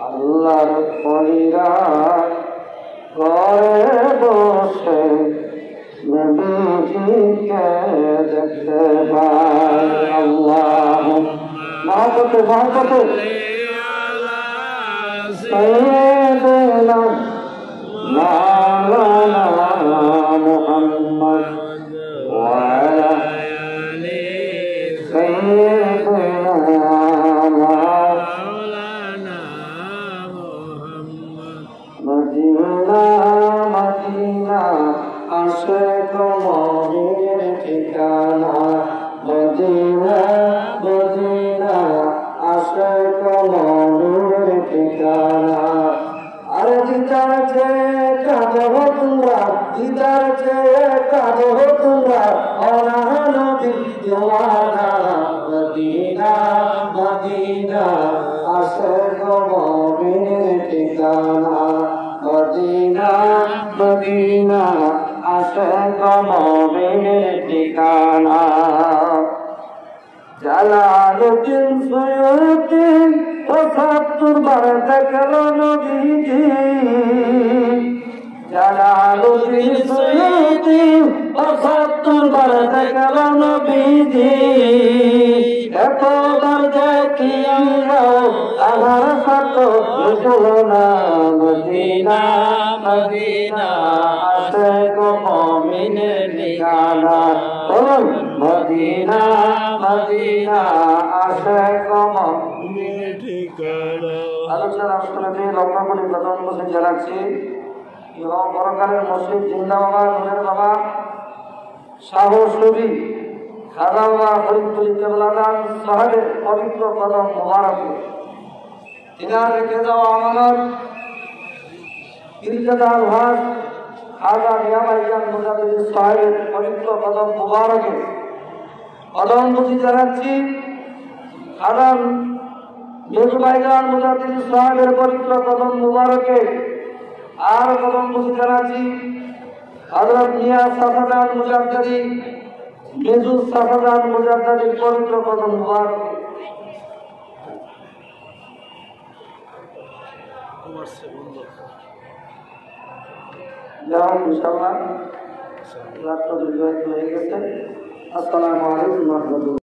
আল্লাহর পরিরা ঘরে বসে নবীজিকে দেখতে পাই। আল্লাহ মহব্বতে মহব্বতে সাইয়্যিদুনা মাওলানা মুহাম্মদ ওয়া আলা সাইয়্যিদুনা মাওলানা মুহাম্মদ। মদিনা মদিনা আশিক মমিনের ঠিকানা, মদিনা মদিনা আশিক মমিনের ঠিকানা। আরে দিদার চেয়ে কাঁদো তোমরা, দিদার চেয়ে কাঁদো তোমরা, ওরা নবী দিওয়ানা। মদিনা মদিনা আশিক মমিনের ঠিকানা, মদিনা মদিনা আশিক মমিনের ঠিকানা। জালালুদ্দিন সুয়ুতি ৭৫ বার দেখল নবীজি, জালালুদ্দিন সুয়ুতি ৭৫ বার দেখল নবীজি। এতবার দেখিয়াও আমার কত বুঝল না, মদিনা মদিনা আশিক মুমিনের ঠিকানা। বলুন মদিনা মদিনা আশিক মুমিনের ঠিকানা। আলোচনা অনুষ্ঠানে লক্ষ্য করে প্রথম বসে জানাচ্ছি এবং পরকালের মসজিদ জিন্দা বাবা নুরের বাবা সাহস নবী খাজা বাবা ফরিদপুর কেবলাদান সাহেবের পবিত্র কদম মোবারকে তিনার রেখে যাওয়া আমানত ইরশাদাল হক খাজা মিয়া ভাইজান মুজাদ্দিদ সাহেবের পবিত্র কদম মোবারকে কদম বসে জানাচ্ছি। খাজা মেজু ভাইজান মুজাদ্দিদ সাহেবের পবিত্র কদম মোবারকে আর কদম বসে জানাচ্ছি হযরত মিয়া সাফাদান মুজাদ্দিদ মেজু সাফাদান মুজাদ্দিদের পবিত্র কদম মোবারকে। যাও ইনশাআল্লাহ রাত তো হয়ে গেছে। আসসালামু আলাইকুম ওয়া রাহমাতুল্লাহ।